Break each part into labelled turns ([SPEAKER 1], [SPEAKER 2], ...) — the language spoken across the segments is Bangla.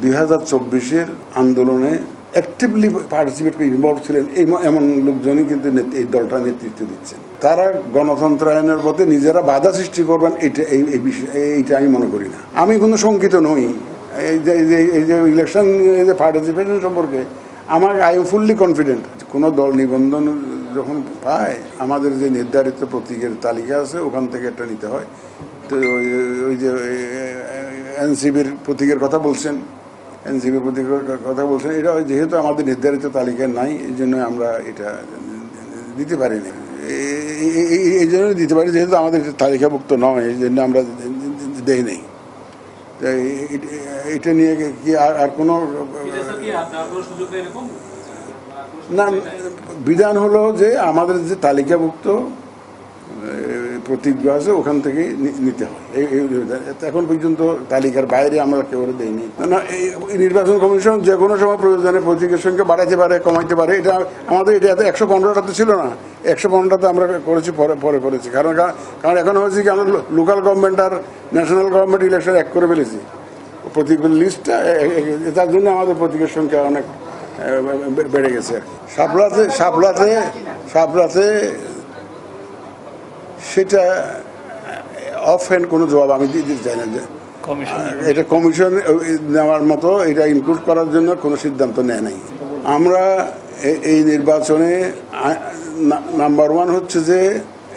[SPEAKER 1] 2024-এর আন্দোলনে অ্যাক্টিভলি পার্টিসিপেট করে ইনভলভ ছিলেন এমন লোকজনই কিন্তু এই দলটা নেতৃত্ব দিচ্ছেন। তারা গণতন্ত্রায়নের পথে নিজেরা বাধা সৃষ্টি করবেন এইটা আমি মনে করি না। আমি কোনো শঙ্কিত নই এই যে ইলেকশন পার্টিসিপেশন সম্পর্কে। I am fully confident. কোনো দল নিবন্ধন যখন পায়, আমাদের যে নির্ধারিত প্রতীকের তালিকা আছে ওখান থেকে একটা নিতে হয়। তো ওই যে এনসিপির প্রতীকের কথা বলছেন, এটা যেহেতু আমাদের নির্ধারিত তালিকায় নাই, এই জন্য আমরা এটা দিতে পারিনি। এই জন্য দিতে পারি যেহেতু আমাদের তালিকাভুক্ত নয়, এই জন্য আমরা দেই নেই। এটা নিয়ে কি আর কোনো না, বিধান হলো যে আমাদের যে তালিকাভুক্ত প্রতীক আছে ওখান থেকেই নিতে হয়। এখন পর্যন্ত তালিকার বাইরে আমরা কেউ দেইনি। না, এই নির্বাচন কমিশন যে কোনো সময় প্রয়োজনে প্রতীকের সংখ্যা বাড়াইতে পারে, কমাইতে পারে। এটা আমাদের এটা 115টা ছিল না, 115টাতে আমরা করেছি, পরে করেছি। কারণ এখন হয়েছে কি, আমরা লোকাল গভর্নমেন্ট আর ন্যাশনাল গভর্নমেন্ট ইলেকশন এক করে ফেলেছি প্রতীকের লিস্টটা। তার জন্য আমাদের প্রতীকের সংখ্যা অনেক বেড়ে গেছে। সাপলাতে সেটা অফ হ্যান্ড কোনো জবাব আমি দিতে চাই না। যে এটা কমিশন নেওয়ার মতো, এটা ইনক্লুড করার জন্য কোনো সিদ্ধান্ত নেয় নাই। আমরা এই নির্বাচনে নাম্বার 1 হচ্ছে যে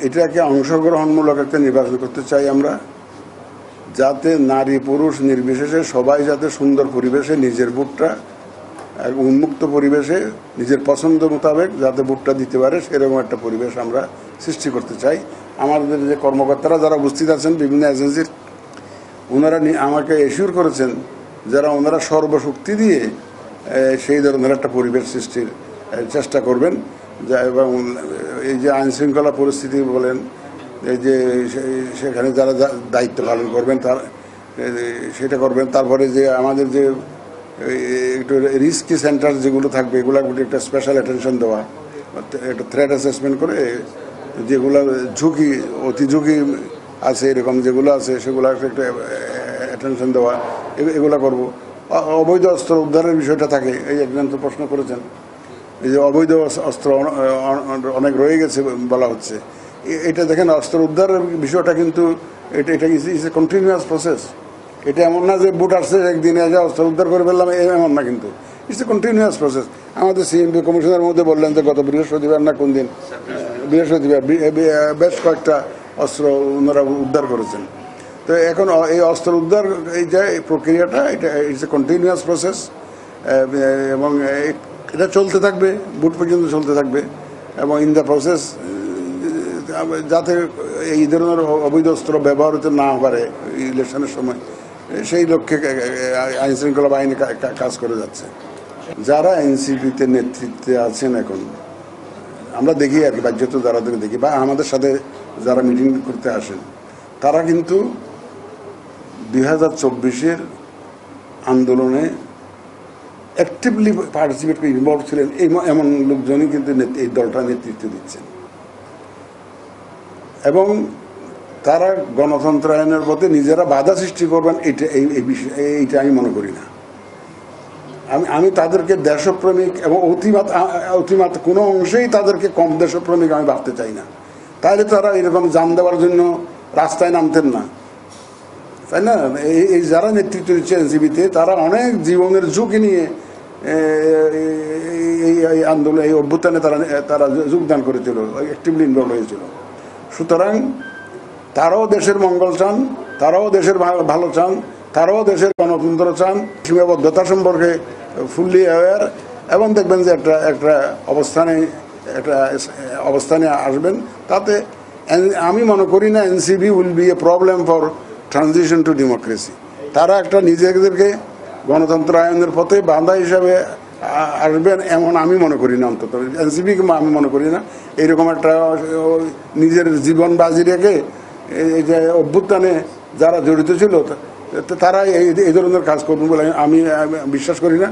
[SPEAKER 1] এটাকে অংশগ্রহণমূলক একটা নির্বাচন করতে চাই আমরা, যাতে নারী পুরুষ নির্বিশেষে সবাই যাতে সুন্দর পরিবেশে নিজের ভোটটা উন্মুক্ত পরিবেশে নিজের পছন্দ মোতাবেক যাতে ভোটটা দিতে পারে, সেরকম একটা পরিবেশ আমরা সৃষ্টি করতে চাই। আমাদের যে কর্মকর্তারা যারা উপস্থিত আছেন বিভিন্ন এজেন্সির, ওনারা আমাকে এশিওর করেছেন ওনারা সর্বশক্তি দিয়ে সেই ধরনের একটা পরিবেশ সৃষ্টির চেষ্টা করবেন। এবং এই যে আইনশৃঙ্খলা পরিস্থিতি বলেন, এই যে সেখানে যারা দায়িত্ব পালন করবেন সেটা করবেন। তারপরে যে আমাদের যে একটু রিস্কি সেন্টার যেগুলো থাকবে, এগুলো একটা স্পেশাল অ্যাটেনশন দেওয়া, একটা থ্রেট অ্যাসেসমেন্ট করে যেগুলো ঝুঁকি, অতি ঝুঁকি আছে এরকম যেগুলো আছে সেগুলো একটা অ্যাটেনশন দেওয়া, এগুলো করব। অবৈধ অস্ত্র উদ্ধারের বিষয়টা থাকে, এই একজন তো প্রশ্ন করেছেন, এই যে অবৈধ অস্ত্র অনেক রয়ে গেছে বলা হচ্ছে। এটা দেখেন, অস্ত্র উদ্ধারের বিষয়টা কিন্তু এটা ইজ এ কন্টিনিউয়াস প্রসেস। এটা এমন না যে বুট আসছে একদিনে এসে অস্ত্র উদ্ধার করে ফেললাম, এমন না, কিন্তু ইটস এ কন্টিনিউয়াস প্রসেস। আমাদের সিএমপি কমিশনের মধ্যে বললেন যে গত বৃহস্পতিবার না কোন দিন, বৃহস্পতিবার বেশ কয়েকটা অস্ত্র ওনারা উদ্ধার করেছেন। তো এখন এই অস্ত্র উদ্ধার এই যে প্রক্রিয়াটা, এটা ইটস এ কন্টিনিউয়াস প্রসেস এবং এটা চলতে থাকবে, বুট পর্যন্ত চলতে থাকবে। এবং ইন দ্য প্রসেস যাতে এই ধরনের অবৈধ অস্ত্র ব্যবহৃত না পারে ইলেকশনের সময়, সেই লক্ষ্যে আইনশৃঙ্খলা বাহিনী কাজ করে যাচ্ছে। যারা এনসিপিতে নেতৃত্বে আছেন এখন, আমরা দেখি আর কি, বাহ্যত যারা দেখি বা আমাদের সাথে যারা মিটিং করতে আসেন, তারা কিন্তু 2024-এর আন্দোলনে অ্যাক্টিভলি পার্টিসিপেট করে ইনভলভ ছিলেন এমন লোকজনই কিন্তু এই দলটা নেতৃত্ব দিচ্ছেন। এবং তারা গণতন্ত্রায়নের পথে নিজেরা বাধা সৃষ্টি করবেন এইটা আমি মনে করি না। আমি তাদেরকে দেশপ্রেমিক এবং অতিমাত কোনো অংশেই তাদেরকে কম দেশপ্রেমিক আমি ভাবতে চাই না। তাহলে তারা এরকম জান দেওয়ার জন্য রাস্তায় নামতেন না, তাই না? এই যারা নেতৃত্ব দিচ্ছে এনসিপিতে, তারা অনেক জীবনের ঝুঁকি নিয়ে এই আন্দোলন, এই অভ্যুত্থানে তারা যোগদান করেছিল, অ্যাক্টিভলি ইনভলভ হয়েছিল। সুতরাং তারাও দেশের মঙ্গল চান, তারাও দেশের ভালো চান, তারাও দেশের গণতন্ত্র চান, সীমাবদ্ধতা সম্পর্কে ফুললি অ্যাওয়্যার। এবং দেখবেন যে একটা অবস্থানে আসবেন। তাতে আমি মনে করি না NCP will B A problem for transition two democracy. তারা একটা নিজেদেরকে গণতন্ত্রায়নের পথে বাধা হিসাবে আসবেন এমন আমি মনে করি না। অন্তত এনসিপিকে আমি মনে করি না এইরকম একটা নিজের জীবন বাজি রেখে এই যে অভ্যুত্থানে যারা জড়িত ছিল তারা এই ধরনের কাজ করবেন বলে আমি বিশ্বাস করি না।